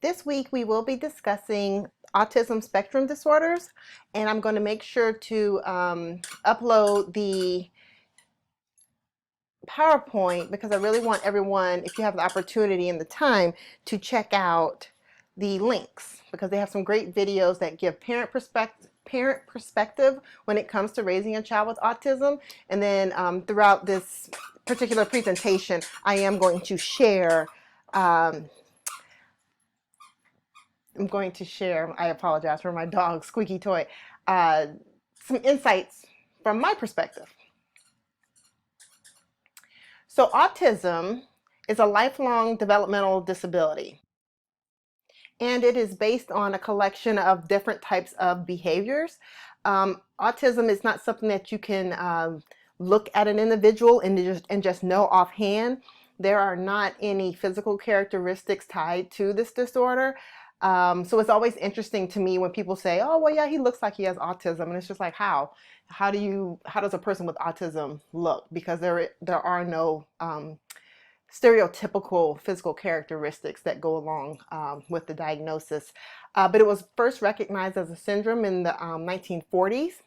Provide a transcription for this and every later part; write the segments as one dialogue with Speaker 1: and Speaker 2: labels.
Speaker 1: This week we will be discussing autism spectrum disorders, and I'm going to make sure to upload the PowerPoint because I really want everyone, if you have the opportunity and the time, to check out the links because they have some great videos that give parent perspective when it comes to raising a child with autism. And then throughout this particular presentation, I am going to share um, I apologize for my dog's squeaky toy, uh, some insights from my perspective. So autism is a lifelong developmental disability, and it is based on a collection of different types of behaviors. Autism is not something that you can look at an individual and just know offhand. There are not any physical characteristics tied to this disorder. So it's always interesting to me when people say, "Oh, well, yeah, he looks like he has autism," and it's just like, how? How does a person with autism look? Because there are no stereotypical physical characteristics that go along with the diagnosis. But it was first recognized as a syndrome in the 1940s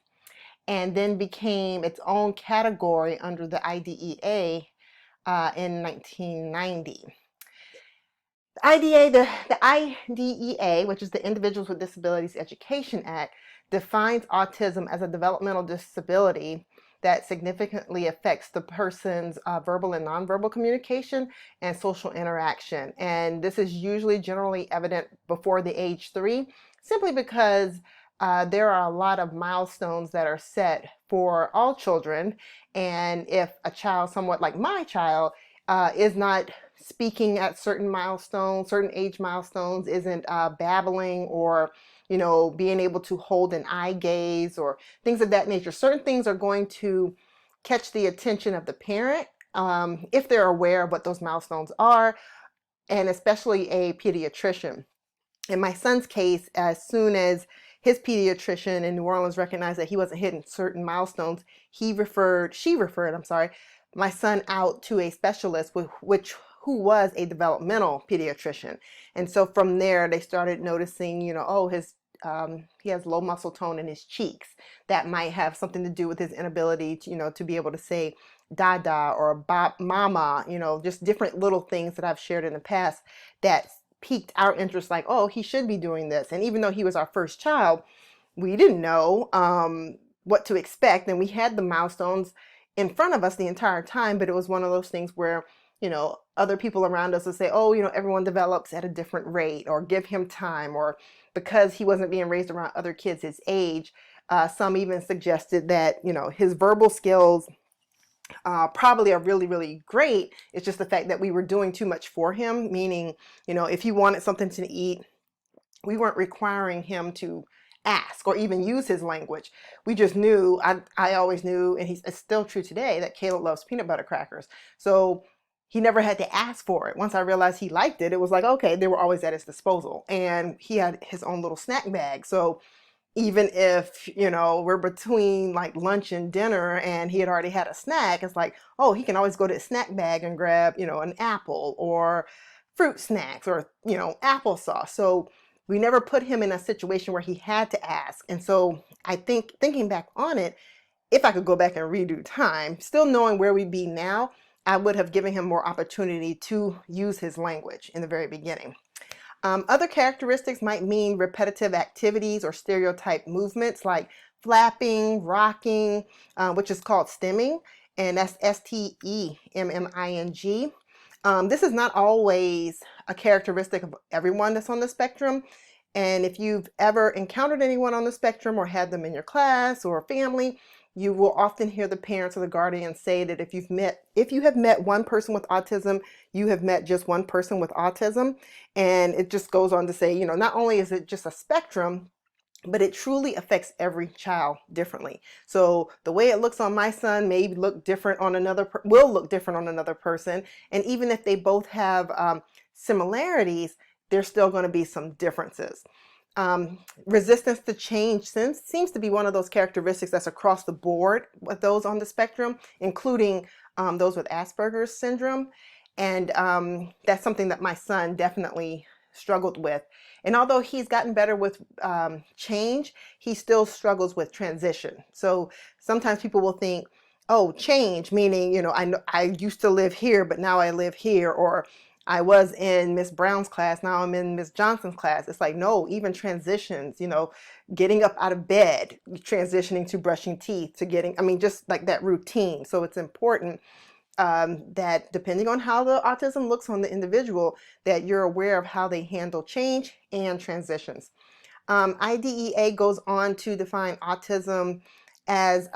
Speaker 1: and then became its own category under the IDEA in 1990. The IDEA, which is the Individuals with Disabilities Education Act, defines autism as a developmental disability that significantly affects the person's verbal and nonverbal communication and social interaction. And this is usually generally evident before the age 3, simply because there are a lot of milestones that are set for all children. And if a child, somewhat like my child, is not speaking at certain milestones, certain age milestones, isn't babbling or being able to hold an eye gaze or things of that nature. Certain things are going to catch the attention of the parent if they're aware of what those milestones are, and especially a pediatrician. In my son's case, as soon as his pediatrician in New Orleans recognized that he wasn't hitting certain milestones, she referred, my son out to a specialist who was a developmental pediatrician. And so from there, they started noticing, oh, he has low muscle tone in his cheeks. That might have something to do with his inability to be able to say dada or mama, just different little things that I've shared in the past that piqued our interest, like, oh, he should be doing this. And even though he was our first child, we didn't know what to expect. And we had the milestones in front of us the entire time, but it was one of those things where other people around us would say, oh, everyone develops at a different rate, or give him time, or because he wasn't being raised around other kids his age, some even suggested that, his verbal skills probably are really, really great. It's just the fact that we were doing too much for him, meaning, if he wanted something to eat, we weren't requiring him to ask or even use his language. We just knew, I always knew, and it's still true today, that Caleb loves peanut butter crackers. So he never had to ask for it. Once I realized he liked it, it was like, okay, they were always at his disposal. And he had his own little snack bag. So even if, we're between like lunch and dinner and he had already had a snack, it's like, oh, he can always go to his snack bag and grab, an apple or fruit snacks or, applesauce. So we never put him in a situation where he had to ask. And so I think, thinking back on it, if I could go back and redo time, still knowing where we'd be now, I would have given him more opportunity to use his language in the very beginning. Other characteristics might mean repetitive activities or stereotype movements like flapping, rocking, which is called stimming, and that's STEMMING. This is not always a characteristic of everyone that's on the spectrum. And if you've ever encountered anyone on the spectrum or had them in your class or family, you will often hear the parents or the guardians say that if you have met one person with autism, you have met just one person with autism. And it just goes on to say, not only is it just a spectrum, but it truly affects every child differently. So the way it looks on my son may look different on will look different on another person. And even if they both have similarities, there's still going to be some differences. Resistance to change seems to be one of those characteristics that's across the board with those on the spectrum, including those with Asperger's syndrome. And that's something that my son definitely struggled with. And although he's gotten better with change, he still struggles with transition. So sometimes people will think, oh, change, meaning, I used to live here, but now I live here, or I was in Miss Brown's class, now I'm in Miss Johnson's class. It's like, no, even transitions, getting up out of bed, transitioning to brushing teeth, to just like that routine. So it's important that depending on how the autism looks on the individual, that you're aware of how they handle change and transitions. IDEA goes on to define autism as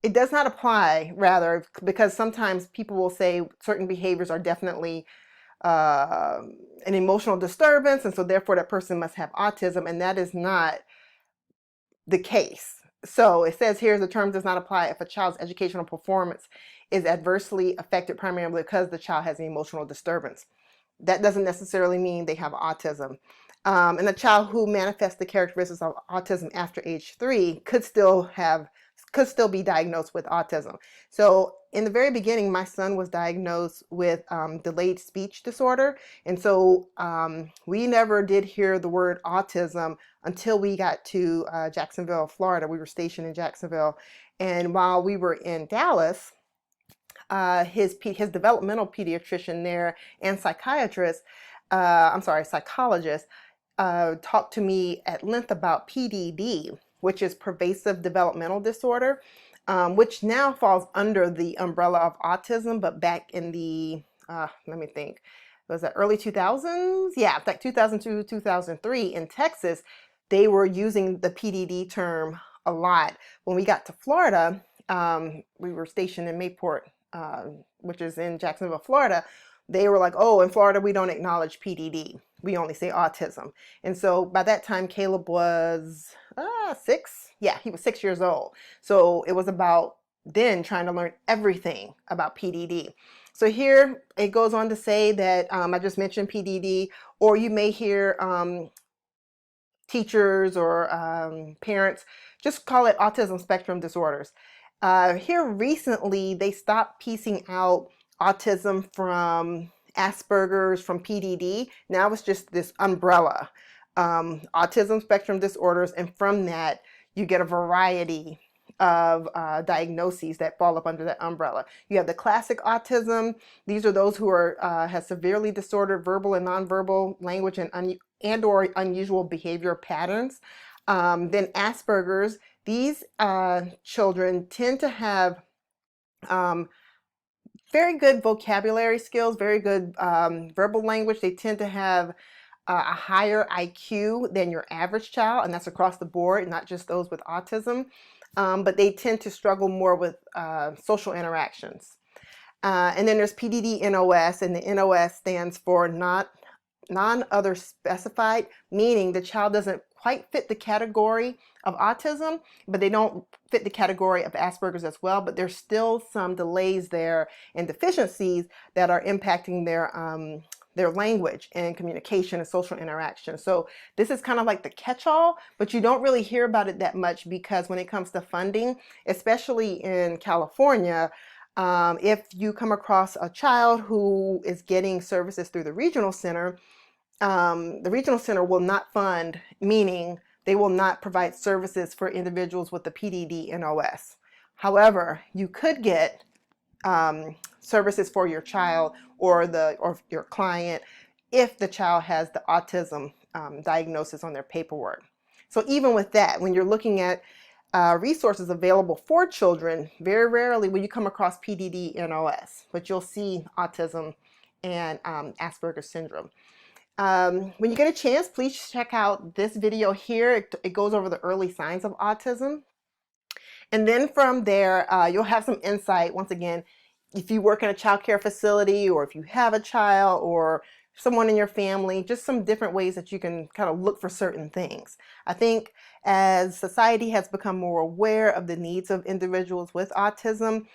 Speaker 1: it does not apply, rather, because sometimes people will say certain behaviors are definitely an emotional disturbance, and so therefore that person must have autism, and that is not the case. So it says here the term does not apply if a child's educational performance is adversely affected primarily because the child has an emotional disturbance. That doesn't necessarily mean they have autism. And a child who manifests the characteristics of autism after age 3 could still be diagnosed with autism. So in the very beginning, my son was diagnosed with delayed speech disorder. And so we never did hear the word autism until we got to Jacksonville, Florida. We were stationed in Jacksonville. And while we were in Dallas, his developmental pediatrician there and psychologist talked to me at length about PDD, which is pervasive developmental disorder, which now falls under the umbrella of autism, but back in the, let me think, was that early 2000s? Yeah, like 2002, 2003 in Texas, they were using the PDD term a lot. When we got to Florida, we were stationed in Mayport, which is in Jacksonville, Florida. They were like, oh, in Florida, we don't acknowledge PDD. We only say autism. And so by that time, Caleb was 6. Yeah, he was 6 years old. So it was about then trying to learn everything about PDD. So here it goes on to say that I just mentioned PDD, or you may hear teachers or parents just call it autism spectrum disorders. Here recently, they stopped piecing out autism from Asperger's, from PDD. Now it's just this umbrella, autism spectrum disorders, and from that you get a variety of diagnoses that fall up under that umbrella. You have the classic autism. These are those who are have severely disordered verbal and nonverbal language and or unusual behavior patterns. Then Asperger's. These children tend to have very good vocabulary skills, very good verbal language. They tend to have a higher IQ than your average child, and that's across the board, not just those with autism. But they tend to struggle more with social interactions. And then there's PDD-NOS, and the NOS stands for non-other specified, meaning the child doesn't quite fit the category of autism, but they don't fit the category of Asperger's as well, but there's still some delays there and deficiencies that are impacting their language and communication and social interaction. So this is kind of like the catch-all, but you don't really hear about it that much because when it comes to funding, especially in California, if you come across a child who is getting services through the regional center will not fund, meaning they will not provide services for individuals with the PDD-NOS. However, you could get services for your child or your client if the child has the autism diagnosis on their paperwork. So even with that, when you're looking at resources available for children, very rarely will you come across PDD-NOS, but you'll see autism and Asperger's syndrome. When you get a chance, please check out this video here. It goes over the early signs of autism. And then from there, you'll have some insight. Once again, if you work in a child care facility, or if you have a child or someone in your family, just some different ways that you can kind of look for certain things. I think as society has become more aware of the needs of individuals with autism,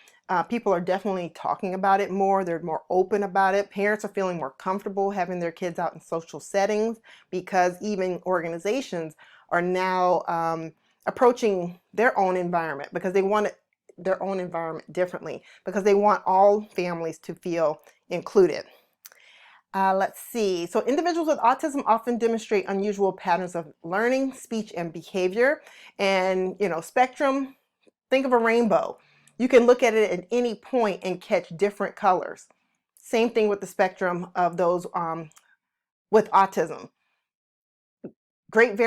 Speaker 1: people are definitely talking about it more. They're more open about it. Parents are feeling more comfortable having their kids out in social settings because even organizations are now approaching their own environment because they want their own environment differently because they want all families to feel included. Let's see. So individuals with autism often demonstrate unusual patterns of learning, speech, and behavior. And, spectrum, think of a rainbow. You can look at it at any point and catch different colors. Same thing with the spectrum of those with autism. Great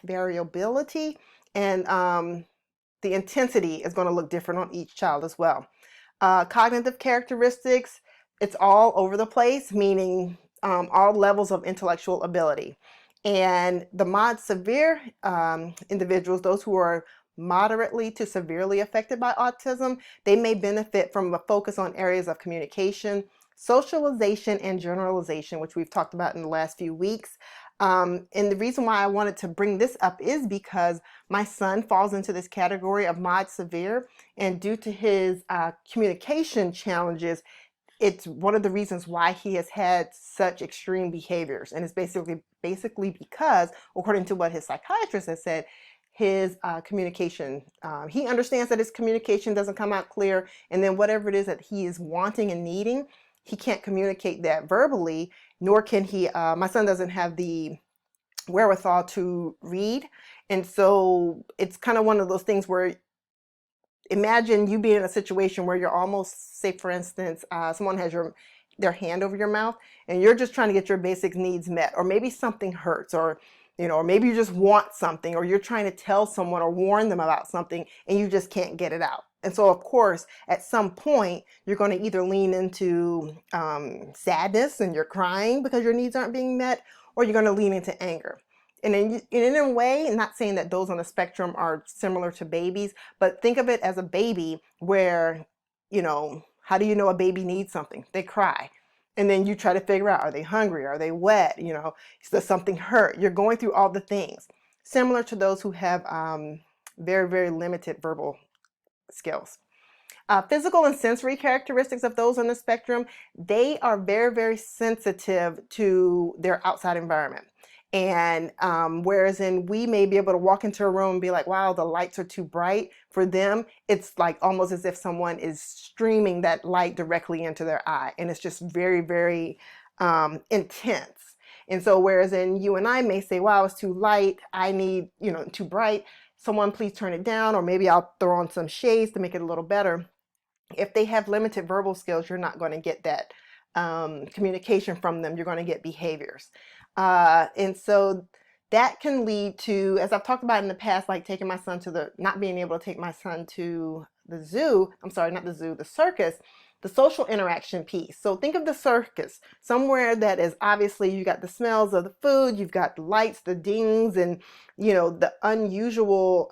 Speaker 1: variability, and the intensity is going to look different on each child as well. Cognitive characteristics, it's all over the place, meaning all levels of intellectual ability. And the mod severe individuals, those who are moderately to severely affected by autism, they may benefit from a focus on areas of communication, socialization, and generalization, which we've talked about in the last few weeks. And the reason why I wanted to bring this up is because my son falls into this category of mod severe, and due to his communication challenges, it's one of the reasons why he has had such extreme behaviors. And it's basically because, according to what his psychiatrist has said, his communication, he understands that his communication doesn't come out clear, and then whatever it is that he is wanting and needing, he can't communicate that verbally, nor can he, my son doesn't have the wherewithal to read. And so it's kind of one of those things where, imagine you being in a situation where you're almost, say for instance, someone has their hand over your mouth, and you're just trying to get your basic needs met, or maybe something hurts, or or maybe you just want something, or you're trying to tell someone or warn them about something, and you just can't get it out. And so, of course, at some point, you're going to either lean into sadness and you're crying because your needs aren't being met, or you're going to lean into anger. And in a way, not saying that those on the spectrum are similar to babies, but think of it as a baby where, how do you know a baby needs something? They cry. And then you try to figure out, are they hungry? Are they wet? Does something hurt? You're going through all the things. Similar to those who have very, very limited verbal skills. Physical and sensory characteristics of those on the spectrum, they are very, very sensitive to their outside environment. And whereas we may be able to walk into a room and be like, wow, the lights are too bright. For them, it's like almost as if someone is streaming that light directly into their eye. And it's just very, very intense. And so whereas you and I may say, wow, it's too light, I need, too bright, someone please turn it down, or maybe I'll throw on some shades to make it a little better. If they have limited verbal skills, you're not going to get that communication from them. You're going to get behaviors. And so that can lead to, as I've talked about in the past, like taking my son to not being able to take my son to the zoo, I'm sorry, not the zoo, the circus, the social interaction piece. So think of the circus, somewhere that is obviously, you got the smells of the food, you've got the lights, the dings, and the unusual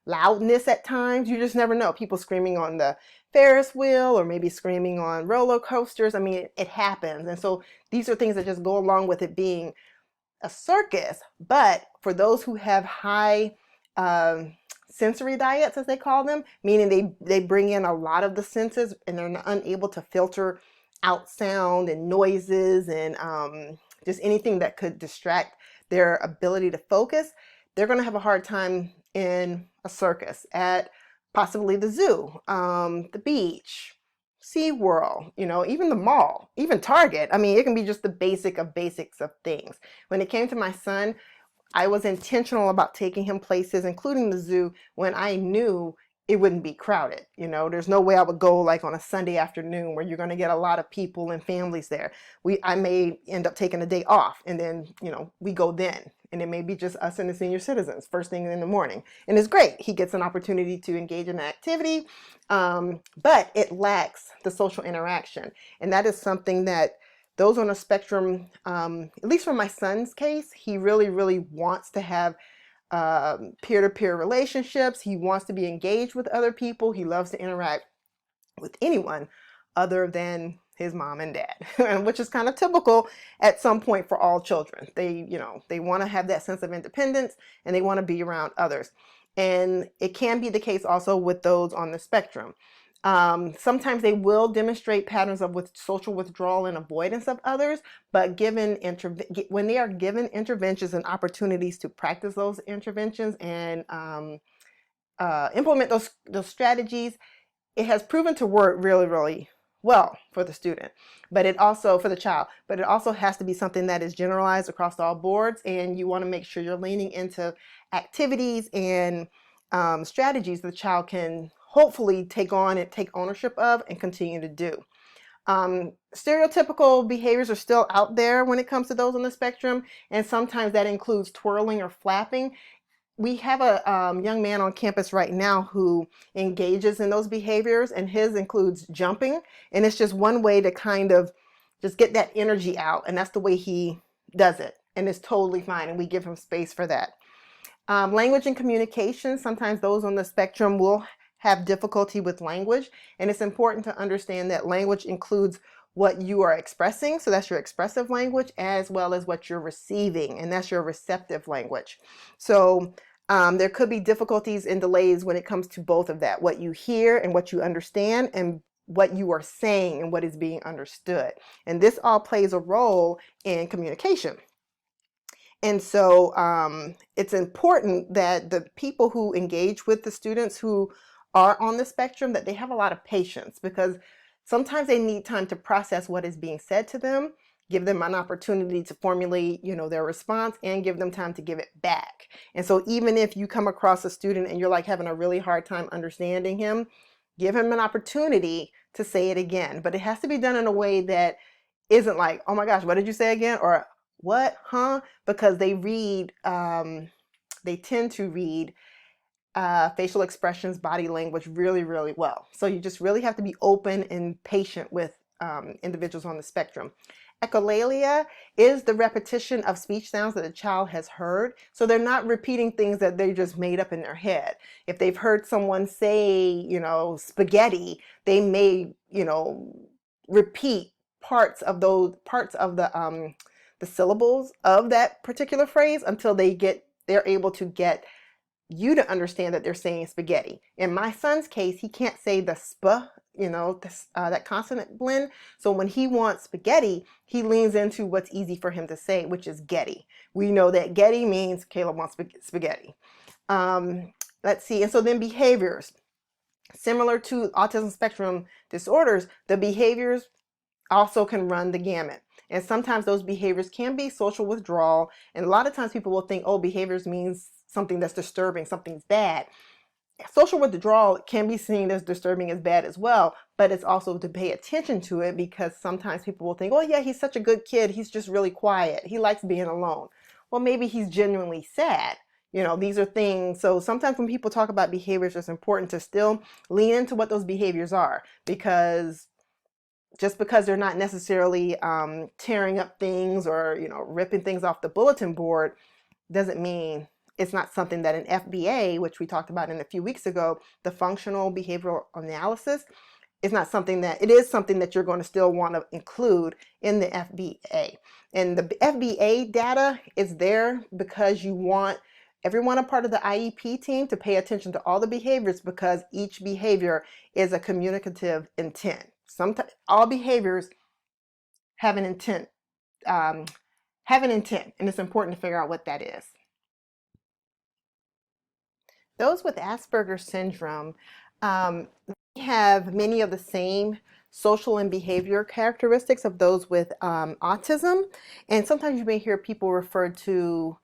Speaker 1: loudness at times. You just never know. People screaming on the Ferris wheel, or maybe screaming on roller coasters. I mean, it happens. And so these are things that just go along with it being a circus. But for those who have high sensory diets, as they call them, meaning they bring in a lot of the senses and they're unable to filter out sound and noises and just anything that could distract their ability to focus, they're going to have a hard time in a circus, at possibly the zoo, the beach, SeaWorld, even the mall, even Target. I mean, it can be just the basics of things. When it came to my son, I was intentional about taking him places, including the zoo, when I knew it wouldn't be crowded. There's no way I would go like on a Sunday afternoon where you're going to get a lot of people and families there. I may end up taking a day off, and then, we go then. And it may be just us and the senior citizens first thing in the morning. And it's great. He gets an opportunity to engage in an activity, but it lacks the social interaction. And that is something that those on a spectrum, at least for my son's case, he really, really wants to have peer-to-peer relationships. He wants to be engaged with other people. He loves to interact with anyone other than his mom and dad, which is kind of typical at some point for all children. They want to have that sense of independence, and they want to be around others. And it can be the case also with those on the spectrum. Sometimes they will demonstrate patterns of social withdrawal and avoidance of others, but when they are given interventions and opportunities to practice those interventions and implement those strategies, it has proven to work really, really well for the student, but it also for the child, but it also has to be something that is generalized across all boards, and you want to make sure you're leaning into activities and strategies the child can hopefully take on and take ownership of and continue to do. Stereotypical behaviors are still out there when it comes to those on the spectrum, and sometimes that includes twirling or flapping. We have a young man on campus right now who engages in those behaviors, and his includes jumping, and it's just one way to kind of just get that energy out, and that's the way he does it, and it's totally fine, and we give him space for that. Language and communication, sometimes those on the spectrum will have difficulty with language, and it's important to understand that language includes what you are expressing, so that's your expressive language, as well as what you're receiving, and that's your receptive language. So there could be difficulties and delays when it comes to both of that, what you hear and what you understand, and what you are saying and what is being understood. And this all plays a role in communication. And so it's important that the people who engage with the students who are on the spectrum, that they have a lot of patience, because sometimes they need time to process what is being said to them, give them an opportunity to formulate, their response, and give them time to give it back. And so even if you come across a student and you're like having a really hard time understanding him, give him an opportunity to say it again. But it has to be done in a way that isn't like, oh my gosh, what did you say again? Or what, huh? Because they tend to read facial expressions, body language really, really well. So you just really have to be open and patient with individuals on the spectrum. Echolalia is the repetition of speech sounds that the child has heard. So they're not repeating things that they just made up in their head. If they've heard someone say, spaghetti, they may, repeat parts of the syllables of that particular phrase until they're able to get you to understand that they're saying spaghetti. In my son's case, he can't say the sp, that consonant blend. So when he wants spaghetti, he leans into what's easy for him to say, which is getty. We know that getty means Caleb wants spaghetti. Let's see. And so then behaviors. Similar to autism spectrum disorders, the behaviors also can run the gamut. And sometimes those behaviors can be social withdrawal. And a lot of times people will think, oh, behaviors means something that's disturbing, something's bad. Social withdrawal can be seen as disturbing as bad as well, but it's also to pay attention to it, because sometimes people will think, oh yeah, he's such a good kid, he's just really quiet, he likes being alone. Well, maybe he's genuinely sad. These are things. So sometimes when people talk about behaviors, it's important to still lean into what those behaviors are, because just because they're not necessarily tearing up things or ripping things off the bulletin board doesn't mean it's not something that an FBA, which we talked about in a few weeks ago, the functional behavioral analysis, is not something that, it is something that you're going to still want to include in the FBA. And the FBA data is there because you want everyone a part of the IEP team to pay attention to all the behaviors, because each behavior is a communicative intent. Sometimes all behaviors have an intent, and it's important to figure out what that is. Those with Asperger's syndrome have many of the same social and behavior characteristics of those with autism. And sometimes you may hear people refer to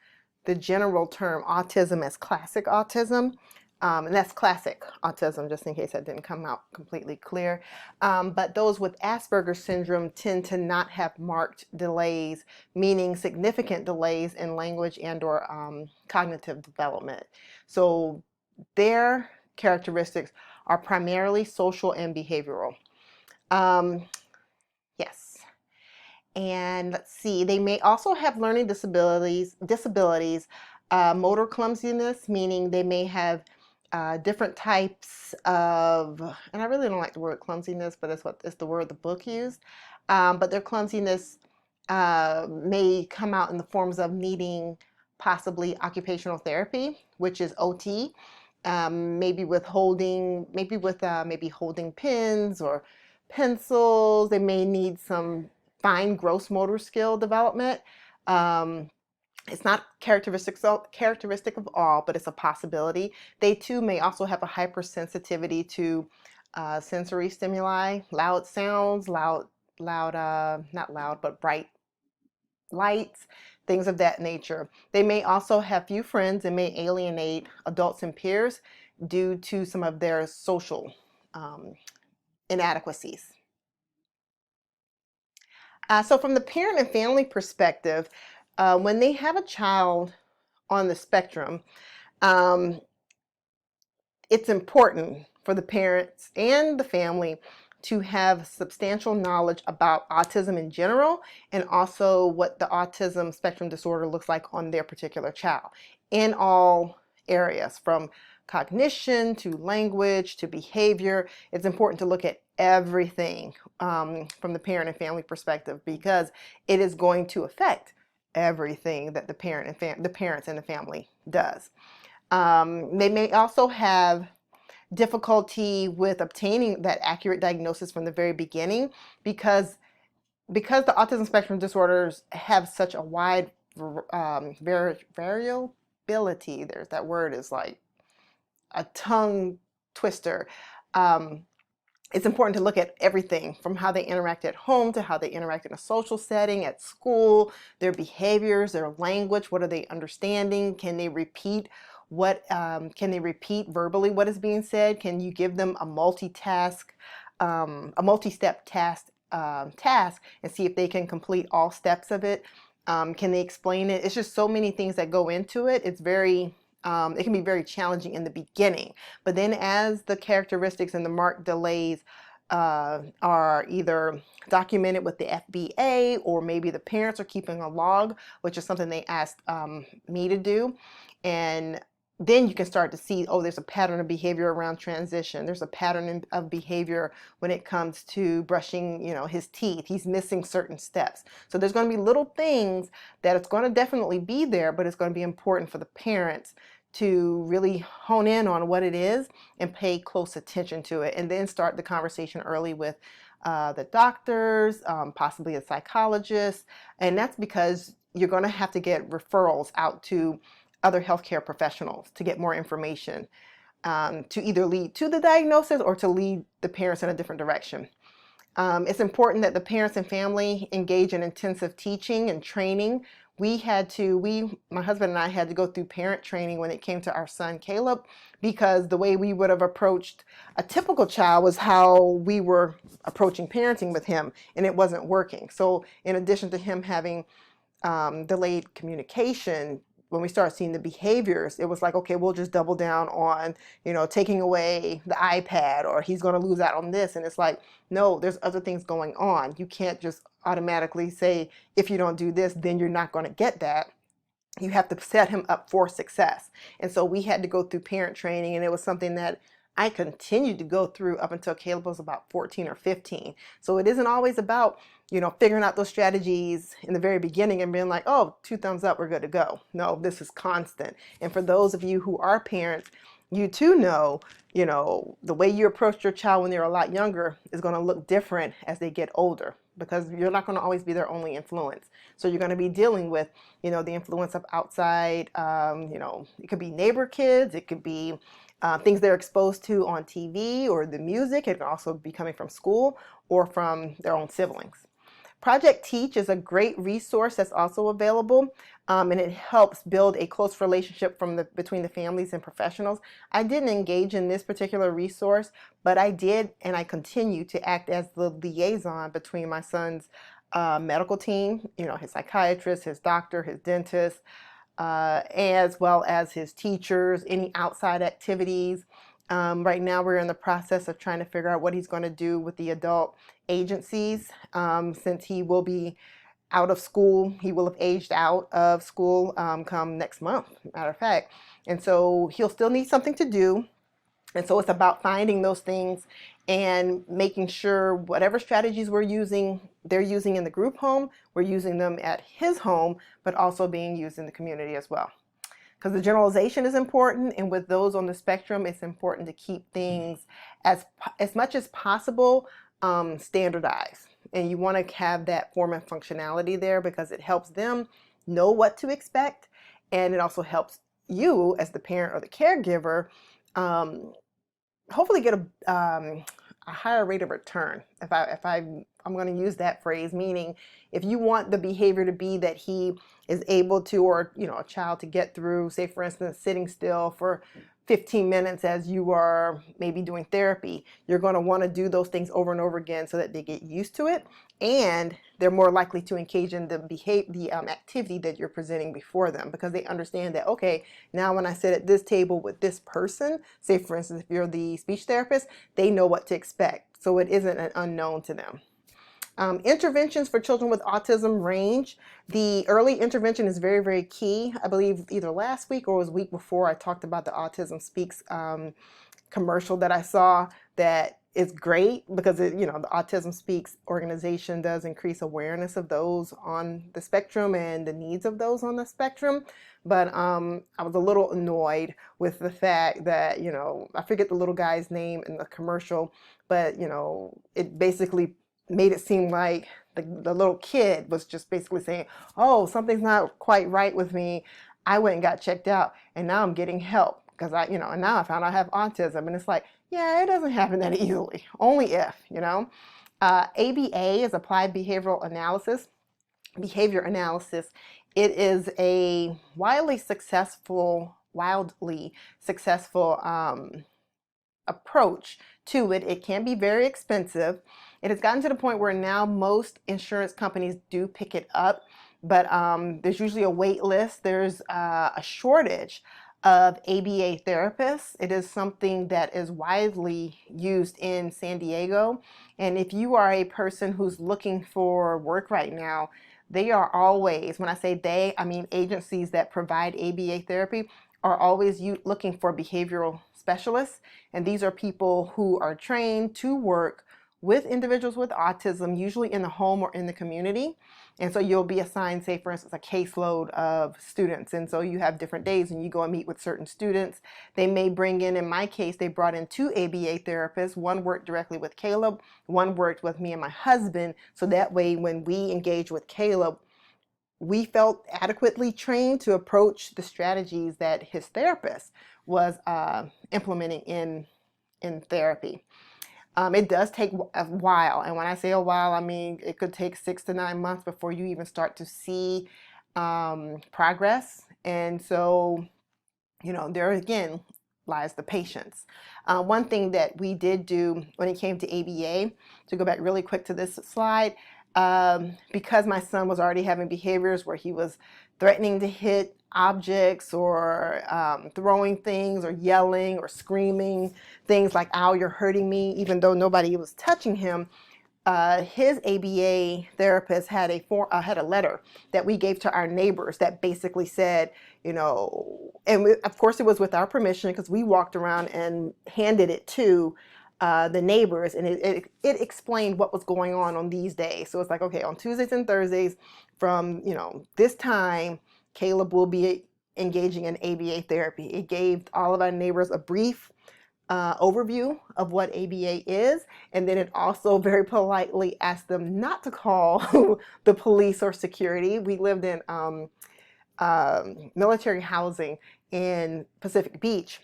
Speaker 1: the general term autism as classic autism. And that's classic autism, just in case that didn't come out completely clear. But those with Asperger's syndrome tend to not have marked delays, meaning significant delays in language and or cognitive development. So their characteristics are primarily social and behavioral. Yes. And let's see, they may also have learning disabilities, motor clumsiness, meaning they may have different types of, and I really don't like the word clumsiness, but it's the word the book used. But their clumsiness may come out in the forms of needing possibly occupational therapy, which is OT. Maybe with holding pens or pencils. They may need some fine gross motor skill development. It's not characteristic of all, but it's a possibility. They too may also have a hypersensitivity to sensory stimuli, loud sounds, not loud, but bright lights, things of that nature. They may also have few friends and may alienate adults and peers due to some of their social um, inadequacies. So from the parent and family perspective, when they have a child on the spectrum, um, it's important for the parents and the family to have substantial knowledge about autism in general and also what the autism spectrum disorder looks like on their particular child in all areas, from cognition to language to behavior. It's important to look at everything from the parent and family perspective, because it is going to affect everything that the parents and the family does. They may also have difficulty with obtaining that accurate diagnosis from the very beginning, because the autism spectrum disorders have such a wide variability. There's that word is like a tongue twister. Um, it's important to look at everything from how they interact at home to how they interact in a social setting, at school, their behaviors, their language. What are they understanding? Can they repeat can they repeat verbally what is being said? Can you give them a multi-step task and see if they can complete all steps of it? Can they explain it? It's just so many things that go into it. It can be very challenging in the beginning, but then as the characteristics and the marked delays are either documented with the FBA, or maybe the parents are keeping a log, which is something they asked me to do, and then you can start to see, oh, there's a pattern of behavior around transition. There's a pattern of behavior when it comes to brushing, his teeth. He's missing certain steps. So there's going to be little things that it's going to definitely be there, but it's going to be important for the parents to really hone in on what it is and pay close attention to it, and then start the conversation early with the doctors, possibly a psychologist. And that's because you're going to have to get referrals out to other healthcare professionals to get more information, to either lead to the diagnosis or to lead the parents in a different direction. It's important that the parents and family engage in intensive teaching and training. My husband and I had to go through parent training when it came to our son Caleb, because the way we would have approached a typical child was how we were approaching parenting with him, and it wasn't working. So in addition to him having delayed communication, when we start seeing the behaviors, it was like, okay, we'll just double down on, taking away the iPad, or he's going to lose out on this. And it's like, no, there's other things going on. You can't just automatically say, if you don't do this, then you're not going to get that. You have to set him up for success. And so we had to go through parent training, and it was something that I continued to go through up until Caleb was about 14 or 15. So it isn't always about, figuring out those strategies in the very beginning and being like, oh, 2 thumbs up, we're good to go. No, this is constant. And for those of you who are parents, you too know, the way you approach your child when they're a lot younger is going to look different as they get older, because you're not going to always be their only influence. So you're going to be dealing with, the influence of outside, it could be neighbor kids, it could be things they're exposed to on TV or the music. It can also be coming from school or from their own siblings. Project Teach is a great resource that's also available, and it helps build a close relationship between the families and professionals. I didn't engage in this particular resource, but I did, and I continue to act as the liaison between my son's medical team, his psychiatrist, his doctor, his dentist, as well as his teachers, any outside activities. Right now we're in the process of trying to figure out what he's going to do with the adult agencies, since he will be out of school. He will have aged out of school come next month, matter of fact. And so he'll still need something to do. And so it's about finding those things and making sure whatever strategies they're using in the group home, we're using them at his home, but also being used in the community as well. Because the generalization is important, and with those on the spectrum, it's important to keep things as much as possible standardized. And you want to have that form and functionality there, because it helps them know what to expect, and it also helps you as the parent or the caregiver hopefully get a higher rate of return. I'm going to use that phrase, meaning if you want the behavior to be that he is able to, or a child to get through, say for instance, sitting still for 15 minutes as you are maybe doing therapy, you're going to want to do those things over and over again so that they get used to it, and they're more likely to engage in the activity that you're presenting before them, because they understand that, okay, now when I sit at this table with this person, say for instance if you're the speech therapist, they know what to expect, so it isn't an unknown to them. Interventions for children with autism range. The early intervention is very, very key. I believe either last week or it was week before I talked about the Autism Speaks commercial that I saw that is great, because the Autism Speaks organization does increase awareness of those on the spectrum and the needs of those on the spectrum. But I was a little annoyed with the fact that, I forget the little guy's name in the commercial, but it basically made it seem like the little kid was just basically saying, oh, something's not quite right with me. I went and got checked out, and now I'm getting help because and now I found out I have autism. And it's like, yeah, it doesn't happen that easily, only if, ABA is applied behavioral analysis. Behavior analysis. It is a wildly successful approach to it. It can be very expensive. It has gotten to the point where now most insurance companies do pick it up, but there's usually a wait list. There's a shortage of ABA therapists. It is something that is widely used in San Diego. And if you are a person who's looking for work right now, they are always, when I say they, I mean agencies that provide ABA therapy, are always looking for behavioral specialists. And these are people who are trained to work with individuals with autism, usually in the home or in the community. And so you'll be assigned, say for instance, a caseload of students. And so you have different days and you go and meet with certain students. They may bring in my case, they brought in 2 ABA therapists. One worked directly with Caleb, one worked with me and my husband. So that way when we engage with Caleb, we felt adequately trained to approach the strategies that his therapist was implementing in therapy. It does take a while, and when I say a while, I mean it could take 6 to 9 months before you even start to see progress. And so, there again lies the patience. One thing that we did do when it came to ABA, to go back really quick to this slide, because my son was already having behaviors where he was threatening to hit objects or throwing things or yelling or screaming things like, ow, you're hurting me, even though nobody was touching him. His ABA therapist had a letter that we gave to our neighbors that basically said, of course it was with our permission, because we walked around and handed it to the neighbors, and it explained what was going on these days. So it's like, okay, on Tuesdays and Thursdays from this time, Caleb will be engaging in ABA therapy. It gave all of our neighbors a brief overview of what ABA is, and then it also very politely asked them not to call the police or security. We lived in military housing in Pacific Beach.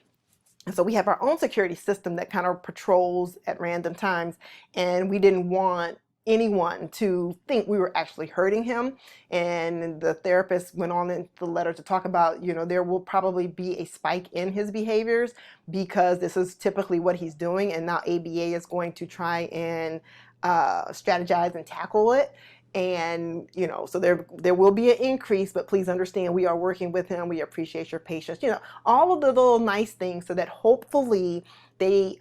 Speaker 1: And so we have our own security system that kind of patrols at random times, and we didn't want anyone to think we were actually hurting him. And the therapist went on in the letter to talk about, there will probably be a spike in his behaviors because this is typically what he's doing, and now ABA is going to try and strategize and tackle it. And so there will be an increase, but please understand we are working with him. We appreciate your patience. All of the little nice things, so that hopefully they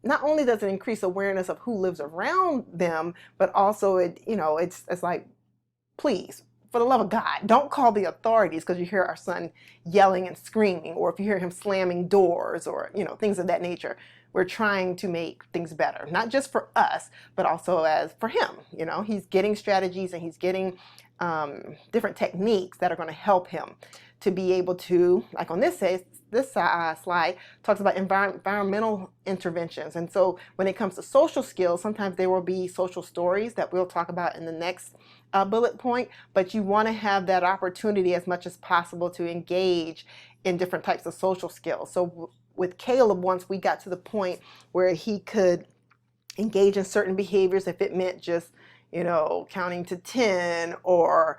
Speaker 1: not only does it increase awareness of who lives around them, but also it's like, please, for the love of God, don't call the authorities because you hear our son yelling and screaming, or if you hear him slamming doors, or things of that nature. We're trying to make things better, not just for us, but also as for him. He's getting strategies and he's getting different techniques that are going to help him to be able to, like on this slide talks about environmental interventions. And so when it comes to social skills, sometimes there will be social stories that we'll talk about in the next bullet point, but you want to have that opportunity as much as possible to engage in different types of social skills. So with Caleb, once we got to the point where he could engage in certain behaviors if it meant just, counting to 10, or,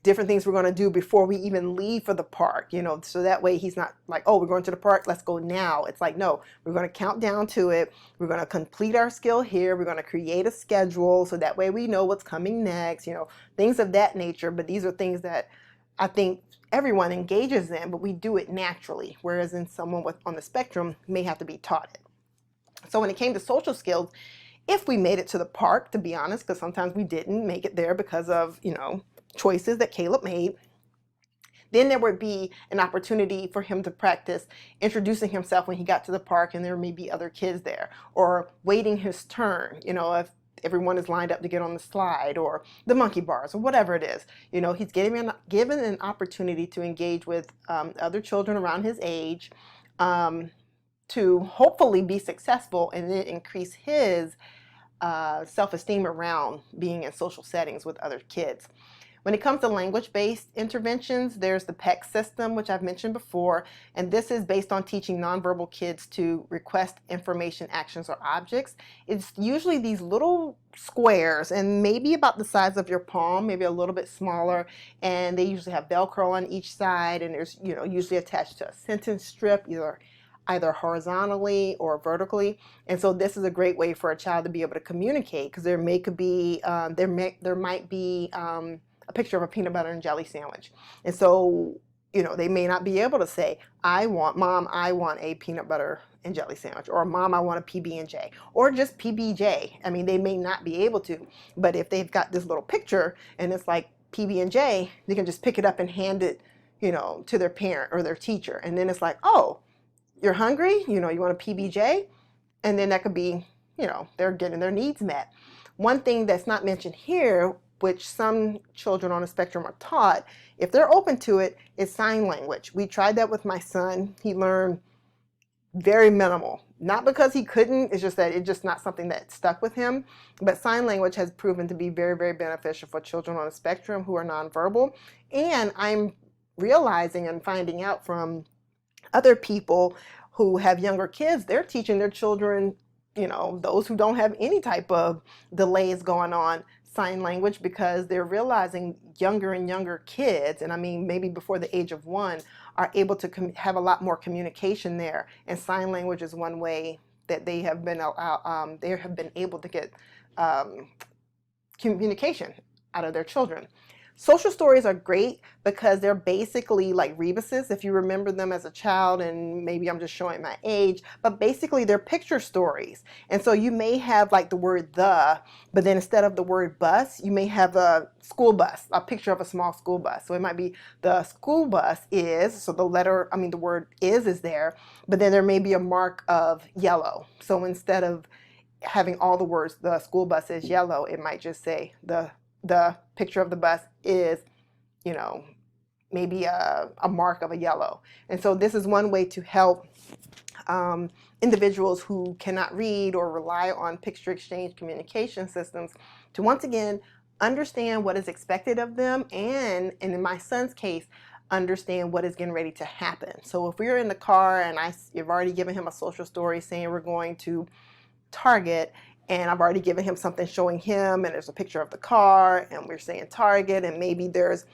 Speaker 1: different things we're going to do before we even leave for the park, so that way he's not like, oh, we're going to the park, let's go now. It's like, no, we're going to count down to it. We're going to complete our skill here. We're going to create a schedule so that way we know what's coming next, things of that nature. But these are things that I think everyone engages in, but we do it naturally, whereas in someone on the spectrum may have to be taught it. So when it came to social skills, if we made it to the park, to be honest, because sometimes we didn't make it there because of, choices that Caleb made, then there would be an opportunity for him to practice introducing himself when he got to the park and there may be other kids there, or waiting his turn, if everyone is lined up to get on the slide or the monkey bars or whatever it is. He's given an opportunity to engage with other children around his age, to hopefully be successful and then increase his self-esteem around being in social settings with other kids. When it comes to language-based interventions, there's the PEC system, which I've mentioned before, and this is based on teaching nonverbal kids to request information, actions, or objects. It's usually these little squares and maybe about the size of your palm, maybe a little bit smaller, and they usually have Velcro on each side, and there's, usually attached to a sentence strip, either horizontally or vertically. And so this is a great way for a child to be able to communicate, because there might be a picture of a peanut butter and jelly sandwich. And so, they may not be able to say, Mom, I want a peanut butter and jelly sandwich, or Mom, I want a PB&J, or just PBJ. I mean, they may not be able to, but if they've got this little picture and it's like PB&J, they can just pick it up and hand it, to their parent or their teacher. And then it's like, oh, you're hungry, you want a PBJ? And then that could be, they're getting their needs met. One thing that's not mentioned here, which some children on the spectrum are taught, if they're open to it, is sign language. We tried that with my son. He learned very minimal. Not because he couldn't, it's just that it's just not something that stuck with him. But sign language has proven to be very, very beneficial for children on the spectrum who are nonverbal. And I'm realizing and finding out from other people who have younger kids, they're teaching their children, those who don't have any type of delays going on, sign language, because they're realizing younger and younger kids, and I mean maybe before the age of 1, are able to have a lot more communication there. And sign language is one way that they have been able to get communication out of their children. Social stories are great because they're basically like rebuses, if you remember them as a child, and maybe I'm just showing my age, but basically they're picture stories. And so you may have like the word the, but then instead of the word bus, you may have a school bus, a picture of a small school bus. So it might be the school bus is, so the word is there, but then there may be a mark of yellow. So instead of having all the words, the school bus is yellow, it might just say the picture of the bus is, maybe a mark of a yellow. And so this is one way to help individuals who cannot read or rely on picture exchange communication systems to once again understand what is expected of them, and in my son's case, understand what is getting ready to happen. So if we're in the car and you've already given him a social story saying we're going to Target, and I've already given him something showing him, and there's a picture of the car, and we're saying Target, and maybe there's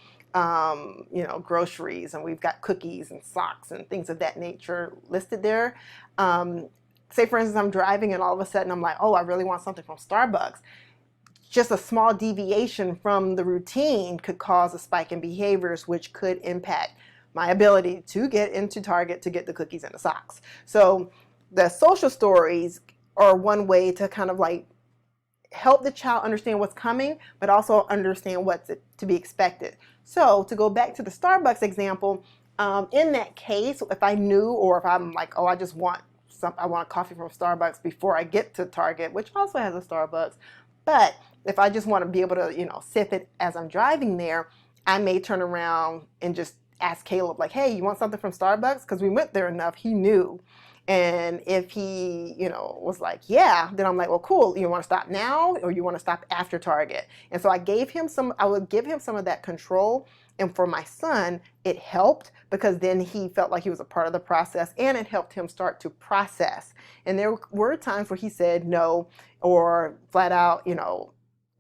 Speaker 1: groceries, and we've got cookies and socks and things of that nature listed there. Say for instance, I'm driving and all of a sudden I'm like, oh, I really want something from Starbucks. Just a small deviation from the routine could cause a spike in behaviors, which could impact my ability to get into Target to get the cookies and the socks. So the social stories are one way to kind of like help the child understand what's coming, but also understand what's to be expected. So to go back to the Starbucks example, in that case, if I knew, or if I'm like, oh, I want a coffee from Starbucks before I get to Target, which also has a Starbucks, but if I just want to be able to, sip it as I'm driving there, I may turn around and just ask Caleb, like, hey, you want something from Starbucks? Because we went there enough, he knew. And if he, was like, yeah, then I'm like, well, cool. You want to stop now or you want to stop after target? And so I would give him some of that control. And for my son, it helped because then he felt like he was a part of the process and it helped him start to process. And there were times where he said no or flat out,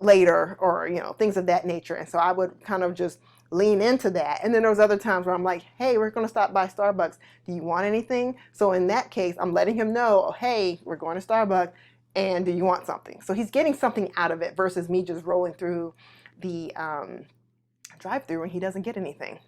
Speaker 1: later or, things of that nature. And so I would kind of just lean into that. And then there was other times where I'm like, hey, we're going to stop by Starbucks. Do you want anything? So in that case, I'm letting him know, oh, hey, we're going to Starbucks. And do you want something? So he's getting something out of it versus me just rolling through the drive-through and he doesn't get anything.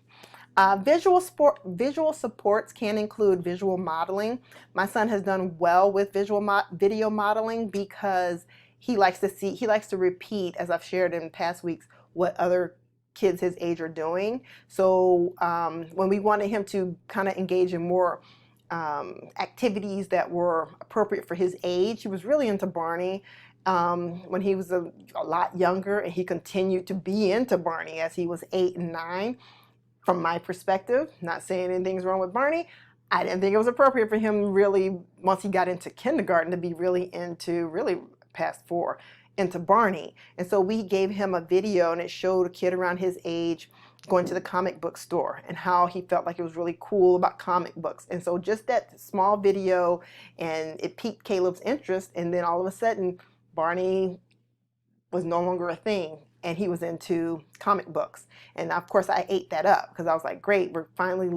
Speaker 1: Visual supports can include visual modeling. My son has done well with video modeling because he likes to repeat, as I've shared in past weeks, what other kids his age are doing. So when we wanted him to kind of engage in more activities that were appropriate for his age, he was really into Barney when he was a lot younger, and he continued to be into Barney as he was 8 and 9. From my perspective, not saying anything's wrong with Barney, I didn't think it was appropriate for him really, once he got into kindergarten, to be really past 4, into Barney. And so we gave him a video and it showed a kid around his age going to the comic book store and how he felt like it was really cool about comic books. And so just that small video, and it piqued Caleb's interest, and then all of a sudden Barney was no longer a thing and he was into comic books. And of course I ate that up because I was like, great, we're finally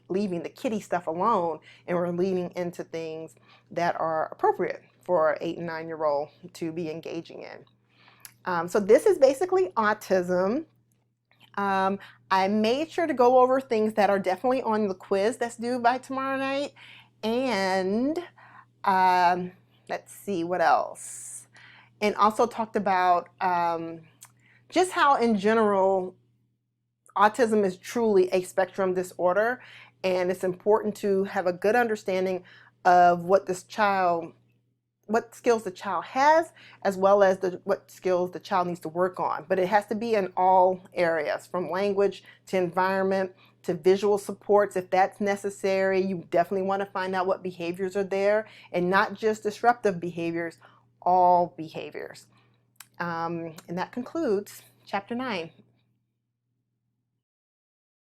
Speaker 1: leaving the kiddie stuff alone and we're leaning into things that are appropriate for an 8 and 9-year-old to be engaging in. So this is basically autism. I made sure to go over things that are definitely on the quiz that's due by tomorrow night. And let's see what else. And also talked about just how in general autism is truly a spectrum disorder, and it's important to have a good understanding of what skills the child has, as well as what skills the child needs to work on. But it has to be in all areas, from language to environment to visual supports if that's necessary. You definitely want to find out what behaviors are there, and not just disruptive behaviors, all behaviors. And that concludes Chapter 9